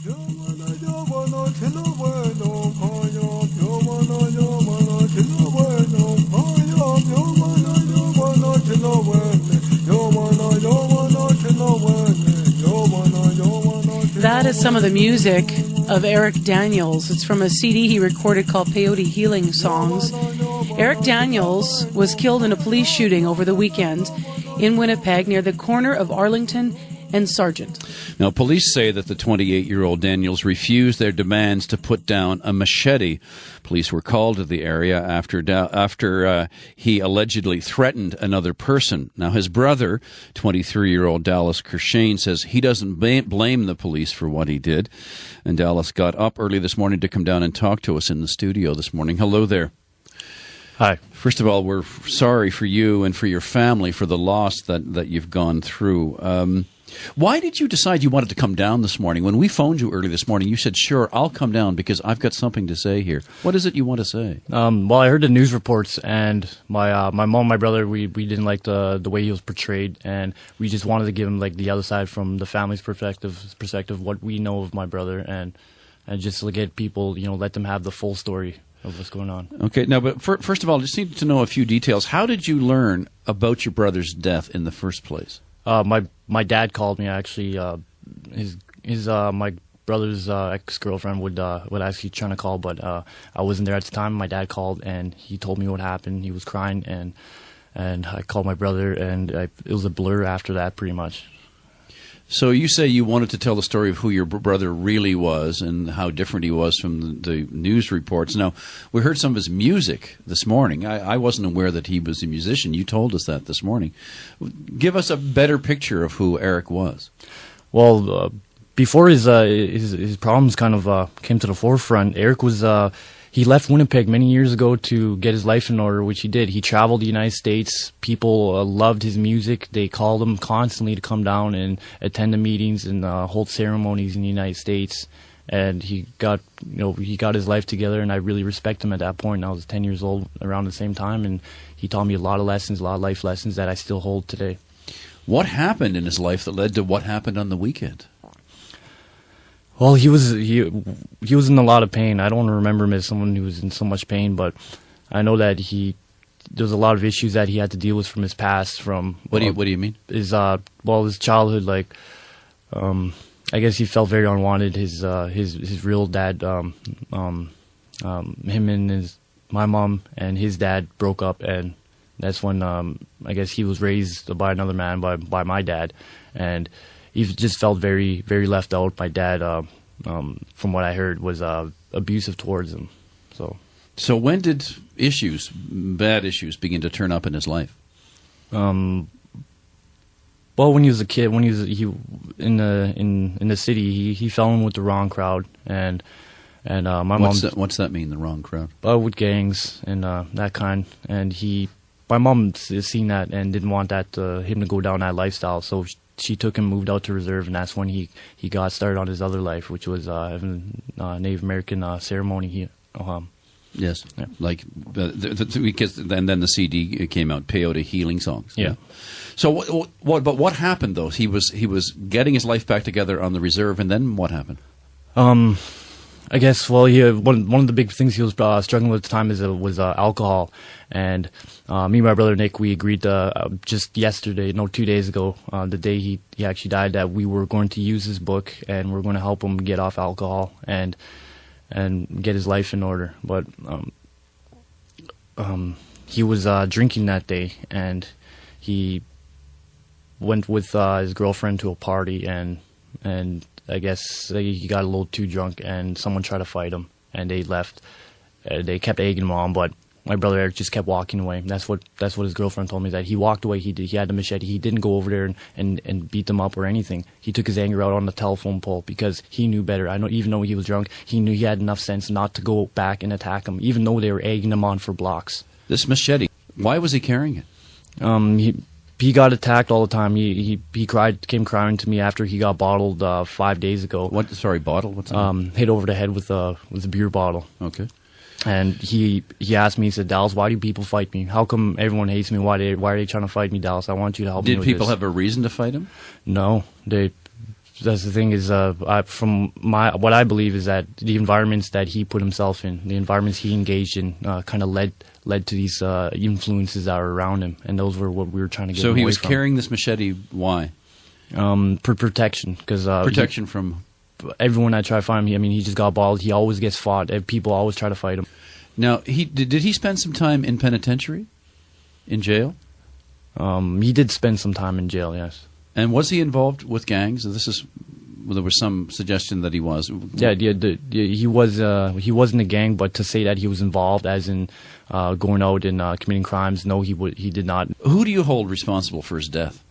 That is some of the music of Eric Daniels. It's from a CD he recorded called Peyote Healing Songs. Eric Daniels was killed in a police shooting over the weekend in Winnipeg near the corner of Arlington and Sargent. Now, police say that the 28-year-old Daniels refused their demands to put down a machete. Police were called to the area after he allegedly threatened another person. Now, his brother, 23-year-old Dallas Kershane, says he doesn't blame the police for what he did. And Dallas got up early this morning to come down and talk to us in the studio this morning. Hello there. Hi. First of all, we're sorry for you and for your family for the loss that you've gone through. Why did you decide you wanted to come down this morning? When we phoned you early this morning, you said, sure, I'll come down because I've got something to say here. What is it you want to say? Well, I heard the news reports, and my mom and my brother, we didn't like the way he was portrayed, and we just wanted to give him like the other side from the family's perspective, what we know of my brother, and just to get people, let them have the full story of what's going on. Okay, now, but first of all, I just need to know a few details. How did you learn about your brother's death in the first place? My dad called me actually. My brother's ex-girlfriend would actually trying to call, but I wasn't there at the time. My dad called and he told me what happened. He was crying and I called my brother and it was a blur after that, pretty much. So you say you wanted to tell the story of who your brother really was and how different he was from the news reports. Now, we heard some of his music this morning. I wasn't aware that he was a musician. You told us that this morning. Give us a better picture of who Eric was. Well, before his problems kind of came to the forefront, Eric was he left Winnipeg many years ago to get his life in order, which he did. He traveled the United States. People loved his music. They called him constantly to come down and attend the meetings and hold ceremonies in the United States. And he got his life together, and I really respect him at that point. I was 10 years old around the same time, and he taught me a lot of lessons, a lot of life lessons that I still hold today. What happened in his life that led to what happened on the weekend? Well, he was in a lot of pain. I don't remember him as someone who was in so much pain, but I know that there's a lot of issues that he had to deal with from his past. What do you mean? His childhood. Like, I guess he felt very unwanted. His real dad, him and my mom and his dad broke up, and that's when I guess he was raised by another man, by my dad, and he just felt very, very left out. My dad, from what I heard, was abusive towards him. So when did bad issues, begin to turn up in his life? Well, when he was a kid, when he was in the city, he fell in with the wrong crowd, and my mom. What's that mean? The wrong crowd? With gangs and that kind, and my mom seen that and didn't want him to go down that lifestyle, so she took him, moved out to reserve, and that's when he got started on his other life, which was having Native American ceremony. Yes, yeah. Like because then the CD came out, Peyote Healing Songs. Yeah. So what happened though? He was getting his life back together on the reserve, and then what happened? I guess, one of the big things he was struggling with at the time was alcohol. And me and my brother Nick, we agreed to just 2 days ago, the day he actually died, that we were going to use his book and we're going to help him get off alcohol and get his life in order. But he was drinking that day, and he went with his girlfriend to a party, and I guess he got a little too drunk, and someone tried to fight him, and they left. They kept egging him on, but my brother Eric just kept walking away. That's what his girlfriend told me, that he walked away. He had the machete. He didn't go over there and beat them up or anything. He took his anger out on the telephone pole because he knew better. Even though he was drunk, he knew he had enough sense not to go back and attack him, even though they were egging him on for blocks. This machete, why was he carrying it? He got attacked all the time. He came crying to me after he got bottled 5 days ago. What? Sorry, bottled? What's that? Hit over the head with a beer bottle. Okay. And he asked me, he said, Dallas, why do people fight me? How come everyone hates me? Why are they trying to fight me, Dallas? I want you to help me with this. Did people have a reason to fight him? No. that's the thing is, what I believe is that the environments that he put himself in, the environments he engaged in, kind of led to these influences that are around him, and those were what we were trying to get him away from. So he was carrying this machete. Why? Protection, because protection from everyone that tried to find him. I mean, he just got balled. He always gets fought. People always try to fight him. Now, did he spend some time in penitentiary, in jail? He did spend some time in jail, yes. And was he involved with gangs? There was some suggestion that he was. Yeah, he was. He wasn't a gang, but to say that he was involved, as in going out and committing crimes, no, he did not. Who do you hold responsible for his death?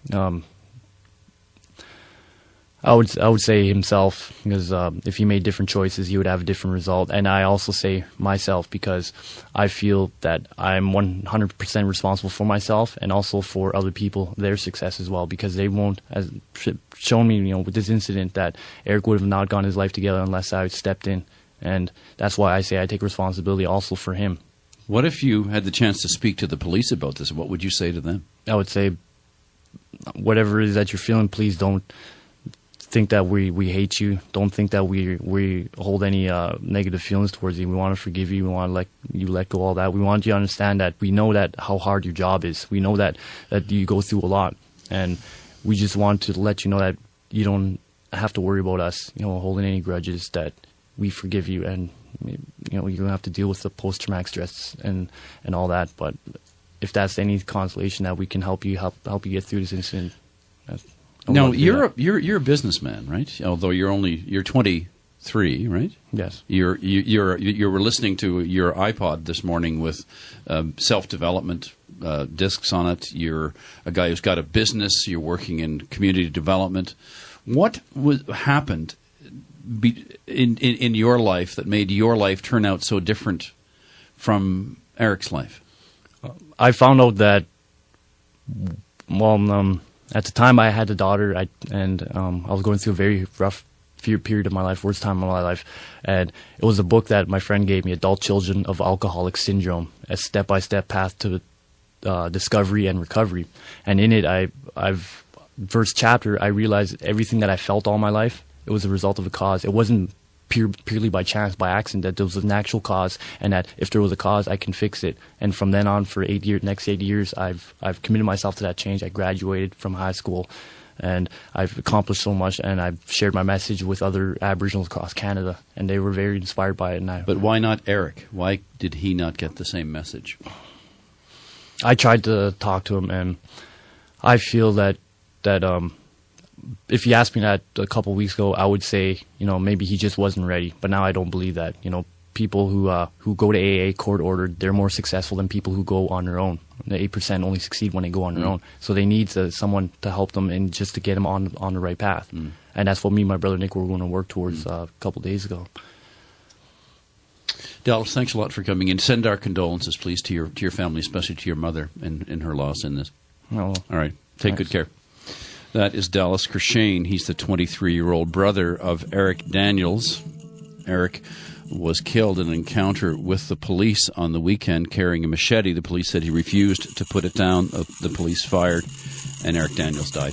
I would say himself, because if he made different choices, he would have a different result. And I also say myself, because I feel that I'm 100% responsible for myself and also for other people, their success as well, because they won't, as shown me, with this incident, that Eric would have not gotten his life together unless I stepped in. And that's why I say I take responsibility also for him. What if you had the chance to speak to the police about this? What would you say to them? I would say, whatever it is that you're feeling, please don't think that we hate you. Don't think that we hold any negative feelings towards you. We want to forgive you. We want to let you let go of all that. We want you to understand that we know that how hard your job is. We know that you go through a lot, and we just want to let you know that you don't have to worry about us, holding any grudges. That we forgive you, and you don't have to deal with the post-traumatic stress and all that. But if that's any consolation that we can help you get through this incident. Now you're a businessman, right? Although you're 23, right? Yes. You were listening to your iPod this morning with self-development discs on it. You're a guy who's got a business. You're working in community development. What happened in your life that made your life turn out so different from Eric's life? I found out that at the time I had a daughter, I was going through a very rough period of my life, worst time of my life, and it was a book that my friend gave me, Adult Children of Alcoholic Syndrome, a step-by-step path to discovery and recovery. And in it, first chapter, I realized everything that I felt all my life, it was a result of a cause. It wasn't purely by chance, by accident, that there was an actual cause, and that if there was a cause, I can fix it. And from then on, for next 8 years, I've committed myself to that change. I graduated from high school, and I've accomplished so much, and I've shared my message with other Aboriginals across Canada, and they were very inspired by it. But why not Eric? Why did he not get the same message? I tried to talk to him, and I feel that if you asked me that a couple of weeks ago, I would say, maybe he just wasn't ready. But now I don't believe that. People who go to AA court ordered, they're more successful than people who go on their own. The 8% only succeed when they go on their own. So they need someone to help them and just to get them on the right path. And that's what me and my brother Nick were going to work towards a couple of days ago. Dallas, thanks a lot for coming in. Send our condolences, please, to your family, especially to your mother in her loss in this. Oh, all right. Take good care. That is Dallas Kershane. He's the 23-year-old brother of Eric Daniels. Eric was killed in an encounter with the police on the weekend carrying a machete. The police said he refused to put it down. The police fired, and Eric Daniels died.